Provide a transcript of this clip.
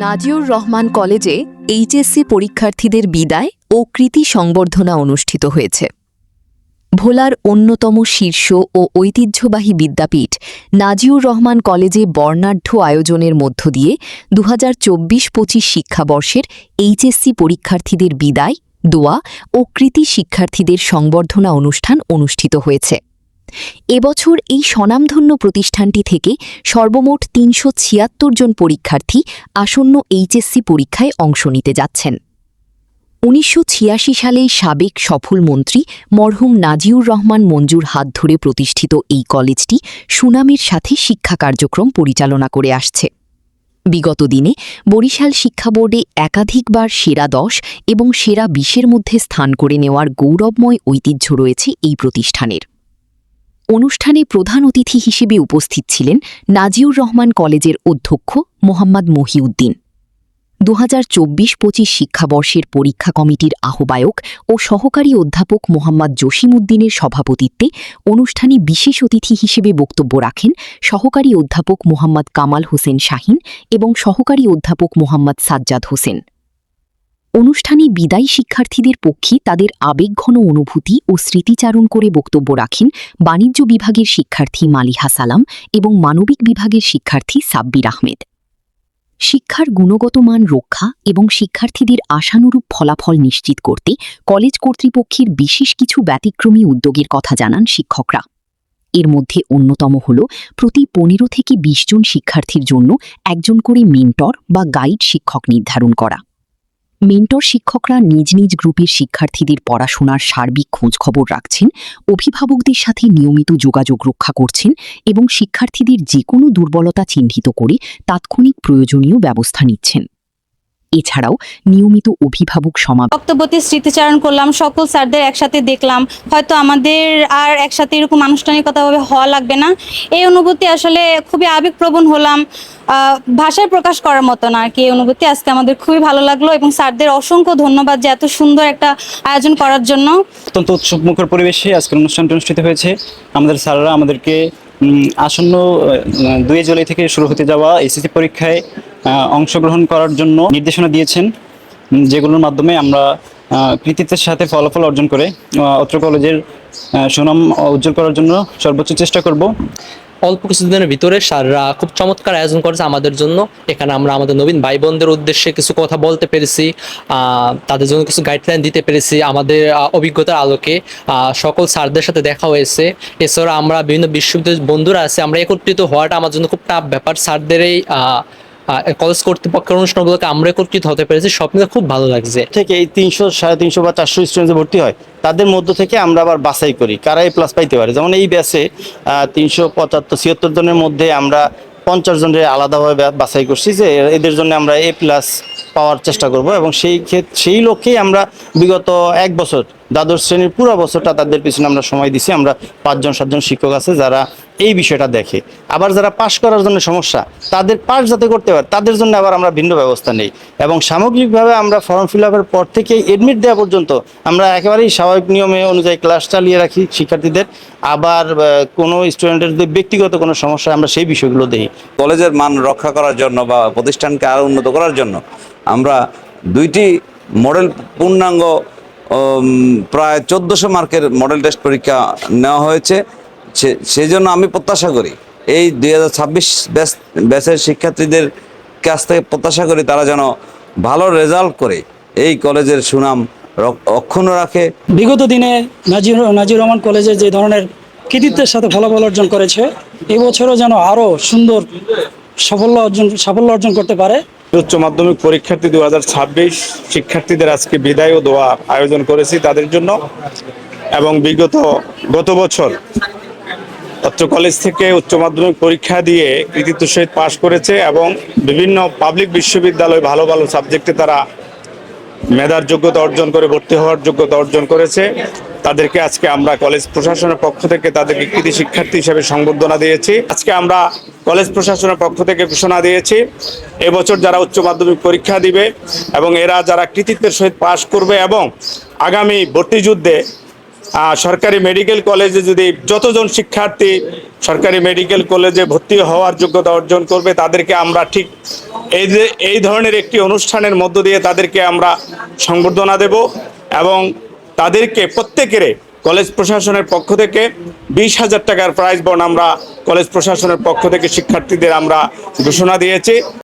নাজিউর রহমান কলেজে এইচএসসি পরীক্ষার্থীদের বিদায় ও কৃতি সংবর্ধনা অনুষ্ঠিত হয়েছে। ভোলার অন্যতম শীর্ষ ও ঐতিহ্যবাহী বিদ্যাপীঠ নাজিউর রহমান কলেজে বর্ণাঢ্য আয়োজনের মধ্য দিয়ে 2024-25 শিক্ষাবর্ষের এইচএসসি পরীক্ষার্থীদের বিদায়, দোয়া ও কৃতি শিক্ষার্থীদের সংবর্ধনা অনুষ্ঠান অনুষ্ঠিত হয়েছে। এবছর এই স্বনামধন্য প্রতিষ্ঠানটি থেকে সর্বমোট ৩৭৬ জন পরীক্ষার্থী আসন্ন এইচএসসি পরীক্ষায় অংশ নিতে যাচ্ছেন। ১৯৮৬ সালে সাবেক সফল মন্ত্রী মরহুম নাজিউর রহমান মঞ্জুর হাত ধরে প্রতিষ্ঠিত এই কলেজটি সুনামের সাথে শিক্ষা কার্যক্রম পরিচালনা করে আসছে। বিগত দিনে বরিশাল শিক্ষা বোর্ডে একাধিকবার সেরা ১০ এবং সেরা ২০-এর মধ্যে স্থান করে নেওয়ার গৌরবময় ঐতিহ্য রয়েছে এই প্রতিষ্ঠানের। অনুষ্ঠানে প্রধান অতিথি হিসেবে উপস্থিত ছিলেন নাজিউর রহমান কলেজের অধ্যক্ষ মোহাম্মদ মহিউদ্দিন। ২০২৪-২৫ শিক্ষাবর্ষের পরীক্ষা কমিটির আহ্বায়ক ও সহকারী অধ্যাপক মোহাম্মদ জসিমউদ্দিনের সভাপতিত্বে অনুষ্ঠানে বিশেষ অতিথি হিসেবে বক্তব্য রাখেন সহকারী অধ্যাপক মোহাম্মদ কামাল হোসেন শাহীন এবং সহকারী অধ্যাপক মোহাম্মদ সাজ্জাদ হোসেন। অনুষ্ঠানে বিদায়ী শিক্ষার্থীদের পক্ষে তাদের আবেগঘন অনুভূতি ও স্মৃতিচারণ করে বক্তব্য রাখেন বাণিজ্য বিভাগের শিক্ষার্থী মালিহা সালাম এবং মানবিক বিভাগের শিক্ষার্থী সাব্বির আহমেদ। শিক্ষার গুণগত মান রক্ষা এবং শিক্ষার্থীদের আশানুরূপ ফলাফল নিশ্চিত করতে কলেজ কর্তৃপক্ষের বিশেষ কিছু ব্যতিক্রমী উদ্যোগের কথা জানান শিক্ষকরা। এর মধ্যে অন্যতম হল প্রতি ১৫ থেকে ২০ জন শিক্ষার্থীর জন্য একজন করে মেন্টর বা গাইড শিক্ষক নির্ধারণ করা। মেন্টর শিক্ষকরা নিজ নিজ গ্রুপের শিক্ষার্থীদের পড়াশোনার সার্বিক খোঁজখবর রাখছেন, অভিভাবকদের সাথে নিয়মিত যোগাযোগ রক্ষা করছেন এবং শিক্ষার্থীদের যে কোনো দুর্বলতা চিহ্নিত করে তাৎক্ষণিক প্রয়োজনীয় ব্যবস্থা নিচ্ছেন। এছাড়াও নিয়মিত অভিভাবক সমাবেশ বক্তব্যতে স্মৃতিচারণ করলাম, সকল স্যারদের একসাথে দেখলাম। হয়তো আমাদের আর একসাথে এরকম আনুষ্ঠানিকতাভাবে হওয়া লাগবে না, এই অনুভূতি আসলে খুবই আবেগপ্রবণ হলাম। ভাষায় প্রকাশ করার মতো না আর কি। এই অনুভূতি আজকে আমাদের খুবই ভালো লাগলো এবং স্যারদের অসংখ্য ধন্যবাদ যে এত সুন্দর একটা আয়োজন করার জন্য। অত্যন্ত উৎসবমুখর পরিবেশে আজকের অনুষ্ঠানটি অনুষ্ঠিত হয়েছে। আমাদের স্যাররা আমাদেরকে আসন্ন ২ জুলাই থেকে শুরু হতে যাওয়া এসএসসি পরীক্ষায় অংশগ্রহণ করার জন্য নির্দেশনা দিয়েছেন, যেগুলোর মাধ্যমে আমরা কৃতিত্বের সাথে ফলাফল অর্জন করে অত্র কলেজের সুনাম উজ্জ্বল করার জন্য সর্বোচ্চ চেষ্টা করব। অল্প কিছুদিনের ভিতরে স্যাররা খুব চমৎকার আয়োজন করেছে আমাদের জন্য। এখানে আমরা আমাদের নবীন ভাই বোনদের উদ্দেশ্যে কিছু কথা বলতে পেরেছি, তাদের জন্য কিছু গাইডলাইন দিতে পেরেছি আমাদের অভিজ্ঞতার আলোকে। সকল স্যারদের সাথে দেখা হয়েছে। এছাড়া আমরা বিভিন্ন বিশ্ববিদ্যালয়ের বন্ধুরা আছে, আমরা একত্রিত হওয়াটা আমার জন্য খুব টাফ ব্যাপার। স্যারদের এই কলেজ কর্তৃপক্ষের অনুষ্ঠানগুলোকে আমরা একত্রিত হতে পেরেছি, সব মিলে খুব ভালো লাগছে। থেকে এই ৩০০, ৩৫০ বা ৪০০ স্টুডেন্টে ভর্তি হয়, তাদের মধ্য থেকে আমরা আবার বাছাই করি কারা এই প্লাস পাইতে পারে। যেমন এই ব্যাচে ৩৭৫-৭৬ জনের মধ্যে আমরা ৫০ জনের আলাদাভাবে বাছাই করছি যে এদের জন্য আমরা এ প্লাস পাওয়ার চেষ্টা করব এবং সেই লক্ষ্যেই আমরা বিগত ১ বছর দ্বাদশ শ্রেণীর পুরো বছরটা তাদের পিছনে আমরা সময় দিছি। আমরা ৫জন ৭জন শিক্ষক আছে যারা এই বিষয়টা দেখে। আবার যারা পাশ করার জন্য সমস্যা, তাদের পাশ যাতে করতে পারে তাদের জন্য আবার আমরা ভিন্ন ব্যবস্থা নেই এবং সামগ্রিকভাবে আমরা ফর্ম ফিল আপের পর থেকে এডমিট দেওয়া পর্যন্ত আমরা একেবারেই স্বাভাবিক নিয়মে অনুযায়ী ক্লাস চালিয়ে রাখি শিক্ষার্থীদের। আবার কোনো স্টুডেন্টের যদি ব্যক্তিগত কোনো সমস্যা আমরা সেই বিষয়গুলো দেখি। কলেজের মান রক্ষা করার জন্য বা প্রতিষ্ঠানকে আরও উন্নত করার জন্য আমরা ২টি মডেল পূর্ণাঙ্গ প্রায় ১৪০০ মার্কের মডেল টেস্ট পরীক্ষা নেওয়া হয়েছে। সেই জন্য আমি প্রত্যাশা করি এই ২০২৬ ব্যাচের শিক্ষার্থীদের কাছ থেকে প্রত্যাশা করি তারা যেন ভালো রেজাল্ট করে এই কলেজের সুনাম অক্ষুণ্ণ রাখে। বিগত দিনে নাজিউর রহমান কলেজে যে ধরনের কৃতিত্বের সাথে ফলাফল অর্জন করেছে, এবছরও যেন আরও সুন্দর সাফল্য অর্জন করতে পারে। উচ্চ মাধ্যমিক পরীক্ষার্থী ২০২৬ শিক্ষার্থীদের আজকে বিদায় ও দোয়া আয়োজন করেছি তাদের জন্য। এবং গত বছর অত্র কলেজ থেকে উচ্চ মাধ্যমিক পরীক্ষা দিয়ে কৃতিত্বের সহিত পাশ করেছে এবং বিভিন্ন পাবলিক বিশ্ববিদ্যালয় ভালো ভালো সাবজেক্টে তারা মেধার যোগ্যতা অর্জন করে ভর্তি হওয়ার যোগ্যতা অর্জন করেছে। তাদেরকে আজকে আমরা কলেজ প্রশাসনের পক্ষ থেকে তাদেরকে কৃতি শিক্ষার্থী হিসেবে সংবর্ধনা দিয়েছি। আজকে আমরা কলেজ প্রশাসনের পক্ষ থেকে ঘোষণা দিয়েছি এবছর যারা উচ্চ মাধ্যমিক পরীক্ষা দিবে এবং এরা যারা কৃতিত্বের সহিত পাশ করবে এবং আগামী ভর্তি যুদ্ধে সরকারি মেডিকেল কলেজে যদি যতজন শিক্ষার্থী সরকারি মেডিকেল কলেজে ভর্তি হওয়ার যোগ্যতা অর্জন করবে তাদেরকে আমরা ঠিক এই ধরনের একটি অনুষ্ঠানের মধ্য দিয়ে তাদেরকে আমরা সংবর্ধনা দেব এবং তাদেরকে প্রত্যেকের কলেজ প্রশাসনের পক্ষ থেকে 20,000 টাকার প্রাইজ বন্ড আমরা কলেজ প্রশাসনের পক্ষ থেকে শিক্ষার্থীদের আমরা ঘোষণা দিয়েছি।